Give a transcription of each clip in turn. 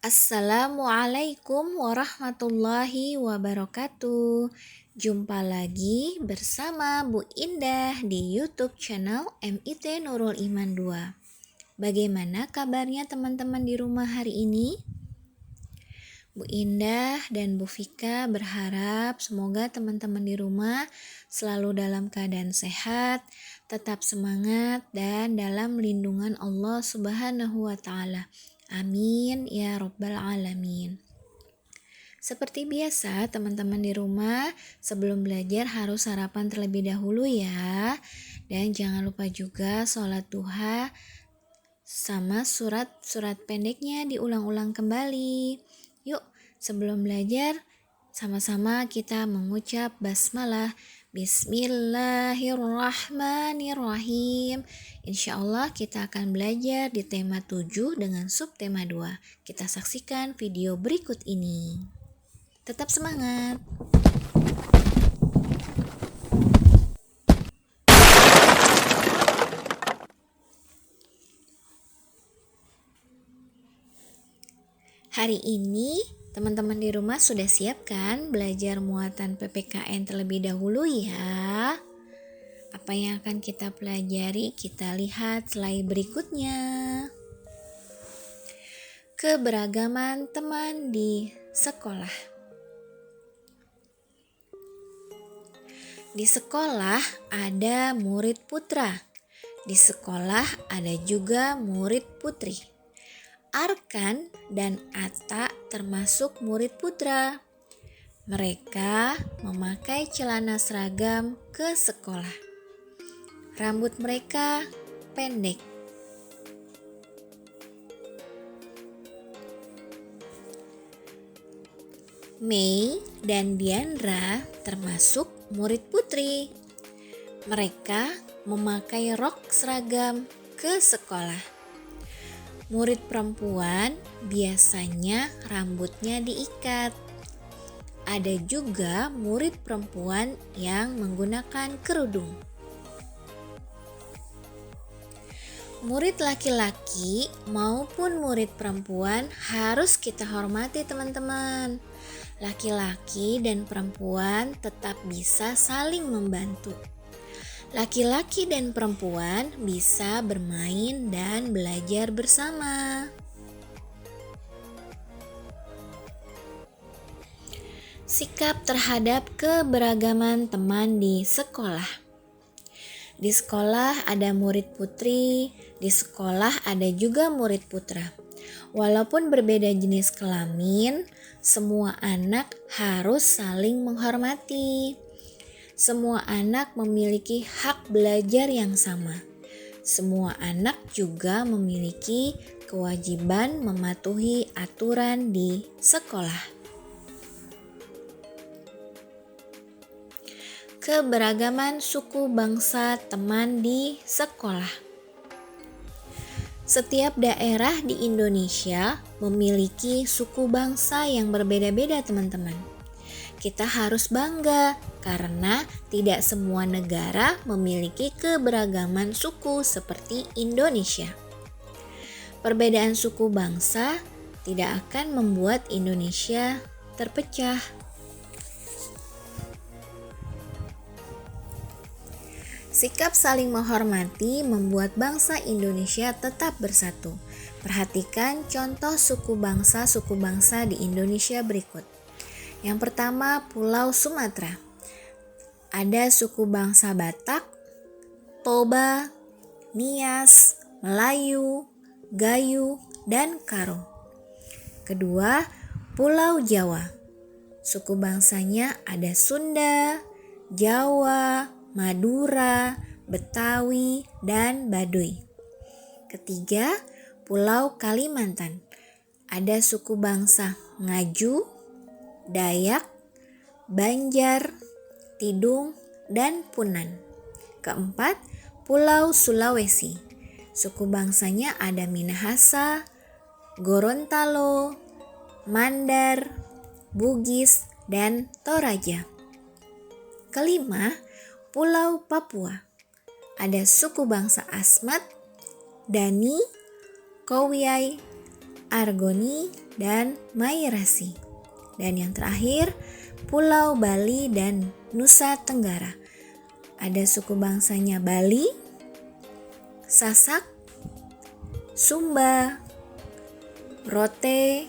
Assalamualaikum warahmatullahi wabarakatuh. Jumpa lagi bersama Bu Indah di YouTube channel MIT Nurul Iman 2. Bagaimana kabarnya teman-teman di rumah hari ini? Bu Indah dan Bu Fika berharap semoga teman-teman di rumah selalu dalam keadaan sehat, tetap semangat, dan dalam lindungan Allah Subhanahu wa Ta'ala. Amin ya Rabbal Alamin. Seperti biasa, teman-teman di rumah sebelum belajar harus sarapan terlebih dahulu ya. Dan jangan lupa juga sholat duha sama surat-surat pendeknya diulang-ulang kembali. Yuk, sebelum belajar sama-sama kita mengucap basmalah. Bismillahirrahmanirrahim. Insya Allah kita akan belajar di tema 7 dengan subtema 2. Kita saksikan video berikut ini. Tetap semangat. Hari ini teman-teman di rumah sudah siap kan belajar muatan PPKN terlebih dahulu ya? Apa yang akan kita pelajari? Kita lihat slide berikutnya. Keberagaman teman di sekolah. Di sekolah ada murid putra. Di sekolah ada juga murid putri. Arkan dan Atta termasuk murid putra. Mereka memakai celana seragam ke sekolah. Rambut mereka pendek. Mei dan Diandra termasuk murid putri. Mereka memakai rok seragam ke sekolah. Murid perempuan biasanya rambutnya diikat. Ada juga murid perempuan yang menggunakan kerudung. Murid laki-laki maupun murid perempuan harus kita hormati teman-teman. Laki-laki dan perempuan tetap bisa saling membantu. Laki-laki dan perempuan bisa bermain dan belajar bersama. Sikap terhadap keberagaman teman di sekolah. Di sekolah ada murid putri, di sekolah ada juga murid putra. Walaupun berbeda jenis kelamin, semua anak harus saling menghormati. Semua anak memiliki hak belajar yang sama. Semua anak juga memiliki kewajiban mematuhi aturan di sekolah. Keberagaman suku bangsa teman di sekolah. Setiap daerah di Indonesia memiliki suku bangsa yang berbeda-beda teman-teman. Kita harus bangga karena tidak semua negara memiliki keberagaman suku seperti Indonesia. Perbedaan suku bangsa tidak akan membuat Indonesia terpecah. Sikap saling menghormati membuat bangsa Indonesia tetap bersatu. Perhatikan contoh suku bangsa di Indonesia berikut. Yang pertama, Pulau Sumatera. Ada suku bangsa Batak, Toba, Nias, Melayu, Gayo, dan Karo. Kedua, Pulau Jawa. Suku bangsanya ada Sunda, Jawa, Madura, Betawi, dan Baduy. Ketiga, Pulau Kalimantan. Ada suku bangsa Ngaju, Dayak, Banjar, Tidung, dan Punan. Keempat, Pulau Sulawesi. Suku bangsanya ada Minahasa, Gorontalo, Mandar, Bugis, dan Toraja. Kelima, Pulau Papua. Ada suku bangsa Asmat, Dani, Kowiai, Argoni, dan Mairasi. Dan yang terakhir, Pulau Bali dan Nusa Tenggara. Ada suku bangsanya Bali, Sasak, Sumba, Rote,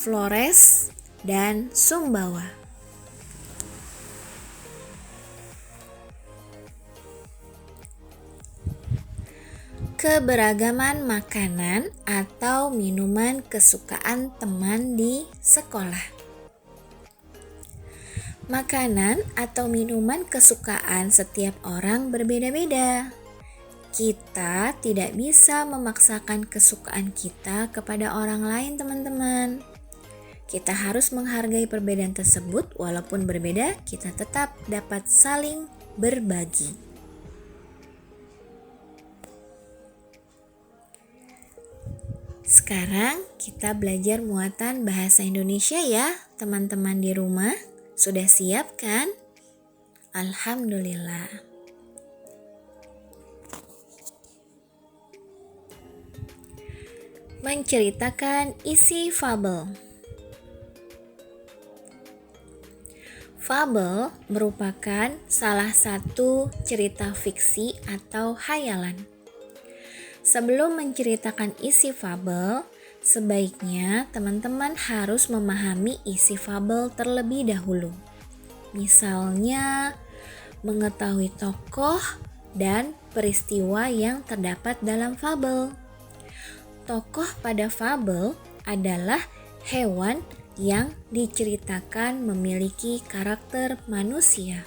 Flores, dan Sumbawa. Keberagaman makanan atau minuman kesukaan teman di sekolah. Makanan atau minuman kesukaan setiap orang berbeda-beda. Kita tidak bisa memaksakan kesukaan kita kepada orang lain, teman-teman. Kita harus menghargai perbedaan tersebut, walaupun berbeda, kita tetap dapat saling berbagi. Sekarang kita belajar muatan bahasa Indonesia ya, teman-teman di rumah. Sudah siap kan? Alhamdulillah. Menceritakan isi fabel. Fabel merupakan salah satu cerita fiksi atau hayalan. Sebelum menceritakan isi fabel, sebaiknya teman-teman harus memahami isi fabel terlebih dahulu. Misalnya, mengetahui tokoh dan peristiwa yang terdapat dalam fabel. Tokoh pada fabel adalah hewan yang diceritakan memiliki karakter manusia.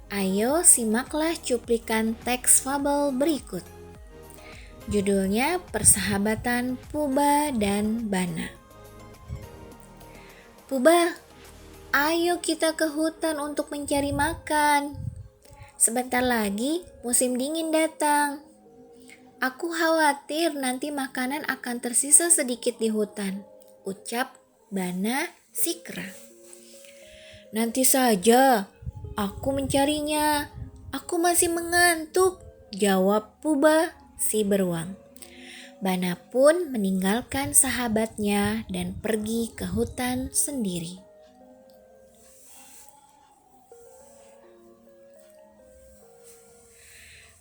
Ayo simaklah cuplikan teks fabel berikut. Judulnya Persahabatan Puba dan Bana. Puba, ayo kita ke hutan untuk mencari makan. Sebentar lagi musim dingin datang. Aku khawatir nanti makanan akan tersisa sedikit di hutan, ucap Bana si kera. Nanti saja. Aku mencarinya. Aku masih mengantuk, jawab Puba si beruang. Bana pun meninggalkan sahabatnya dan pergi ke hutan sendiri.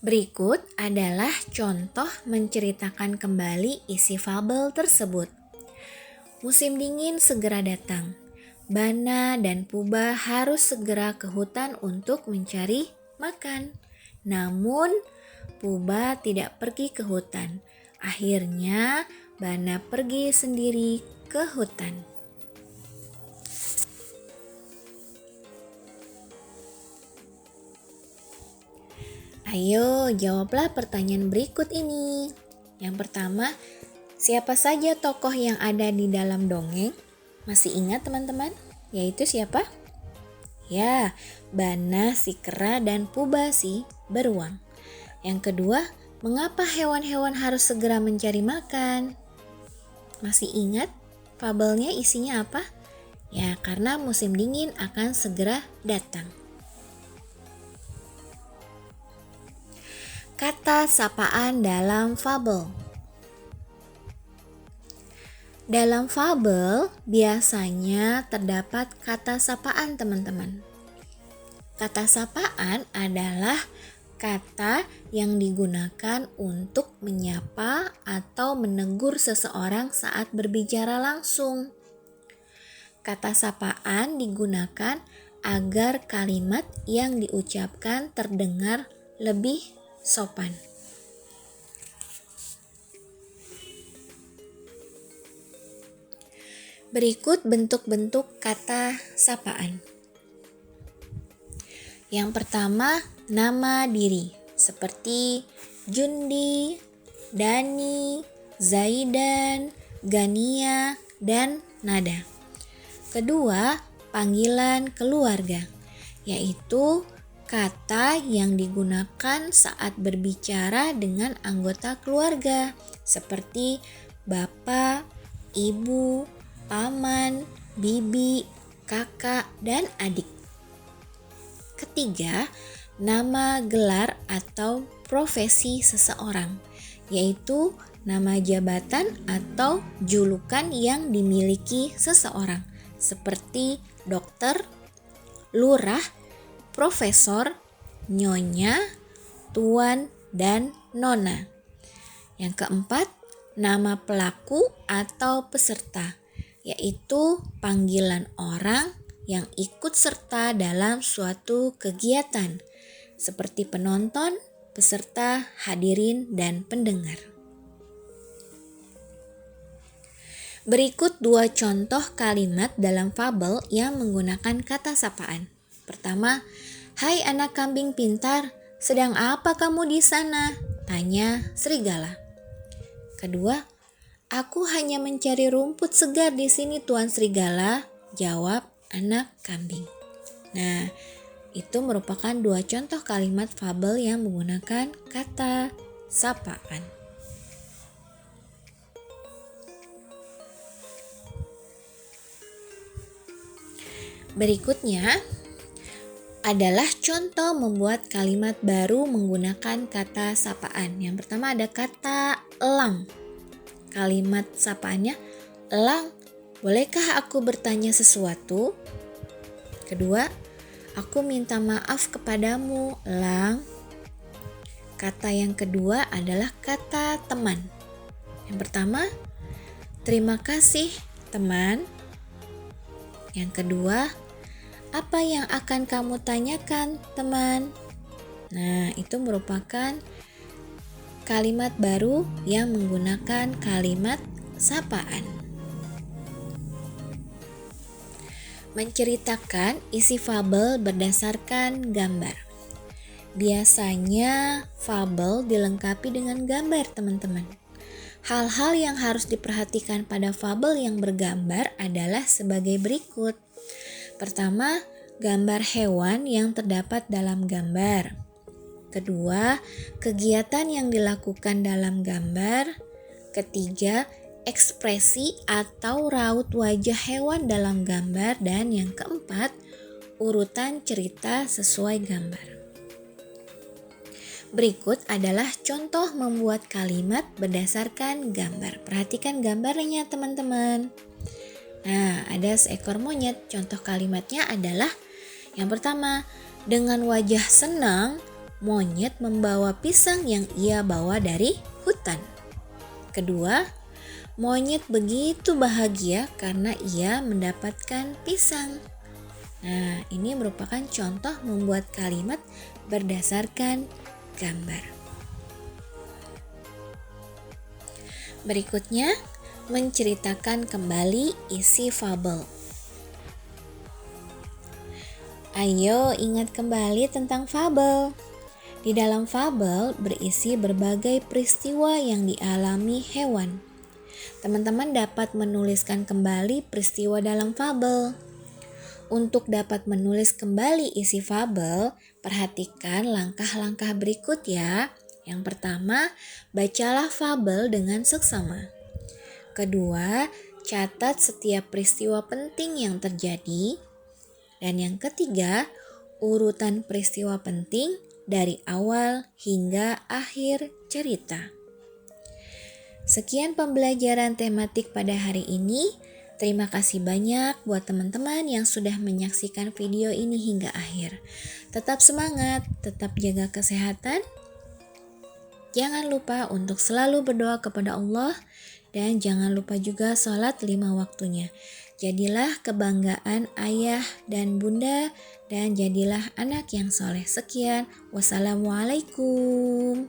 Berikut adalah contoh menceritakan kembali isi fabel tersebut. Musim dingin segera datang. Bana dan Puba harus segera ke hutan untuk mencari makan. Namun, Puba tidak pergi ke hutan. Akhirnya, Bana pergi sendiri ke hutan. Ayo, jawablah pertanyaan berikut ini. Yang pertama, siapa saja tokoh yang ada di dalam dongeng? Masih ingat teman-teman? Yaitu siapa? Ya, Bana si kera dan Puba si beruang. Yang kedua, mengapa hewan-hewan harus segera mencari makan? Masih ingat fabelnya isinya apa? Ya, karena musim dingin akan segera datang. Kata sapaan dalam fabel. Dalam fabel biasanya terdapat kata sapaan, teman-teman. Kata sapaan adalah kata yang digunakan untuk menyapa atau menegur seseorang saat berbicara langsung. Kata sapaan digunakan agar kalimat yang diucapkan terdengar lebih sopan. Berikut bentuk-bentuk kata sapaan. Yang pertama, nama diri seperti Jundi, Dani, Zaidan, Gania, dan Nada. Kedua, panggilan keluarga, yaitu kata yang digunakan saat berbicara dengan anggota keluarga seperti bapak, ibu, paman, bibi, kakak, dan adik. Ketiga, nama gelar atau profesi seseorang, yaitu nama jabatan atau julukan yang dimiliki seseorang, seperti dokter, lurah, profesor, nyonya, tuan, dan nona. Yang keempat, nama pelaku atau peserta, yaitu panggilan orang yang ikut serta dalam suatu kegiatan, seperti penonton, peserta, hadirin, dan pendengar. Berikut 2 contoh kalimat dalam fabel yang menggunakan kata sapaan. Pertama, "Hai anak kambing pintar, sedang apa kamu di sana?" tanya serigala. Kedua, "Aku hanya mencari rumput segar di sini, Tuan Serigala," jawab anak kambing. Nah, itu merupakan 2 contoh kalimat fabel yang menggunakan kata sapaan. Berikutnya adalah contoh membuat kalimat baru menggunakan kata sapaan. Yang pertama ada kata elang. Kalimat sapaannya, "Elang, bolehkah aku bertanya sesuatu?" Kedua, "Aku minta maaf kepadamu, Elang." Kata yang kedua adalah kata teman. Yang pertama, "Terima kasih, teman." Yang kedua, "Apa yang akan kamu tanyakan, teman?" Nah, itu merupakan kalimat baru yang menggunakan kalimat sapaan. Menceritakan isi fabel berdasarkan gambar. Biasanya fabel dilengkapi dengan gambar, teman-teman. Hal-hal yang harus diperhatikan pada fabel yang bergambar adalah sebagai berikut. Pertama, gambar hewan yang terdapat dalam gambar. Kedua, kegiatan yang dilakukan dalam gambar. Ketiga, ekspresi atau raut wajah hewan dalam gambar. Dan yang keempat, urutan cerita sesuai gambar. Berikut adalah contoh membuat kalimat berdasarkan gambar. Perhatikan gambarnya, teman-teman. Nah, ada seekor monyet. Contoh kalimatnya adalah yang pertama, dengan wajah senang, monyet membawa pisang yang ia bawa dari hutan. Kedua, monyet begitu bahagia karena ia mendapatkan pisang. Nah, ini merupakan contoh membuat kalimat berdasarkan gambar. Berikutnya, menceritakan kembali isi fabel. Ayo ingat kembali tentang fabel. Di dalam fabel berisi berbagai peristiwa yang dialami hewan. Teman-teman dapat menuliskan kembali peristiwa dalam fabel. Untuk dapat menulis kembali isi fabel, perhatikan langkah-langkah berikut ya. Yang pertama, bacalah fabel dengan seksama. Kedua, catat setiap peristiwa penting yang terjadi. Dan yang ketiga, urutan peristiwa penting dari awal hingga akhir cerita. Sekian pembelajaran tematik pada hari ini. Terima kasih banyak buat teman-teman yang sudah menyaksikan video ini hingga akhir. Tetap semangat, tetap jaga kesehatan. Jangan lupa untuk selalu berdoa kepada Allah. Dan jangan lupa juga sholat 5 waktunya. Jadilah kebanggaan ayah dan bunda dan jadilah anak yang soleh. Sekian, wassalamualaikum.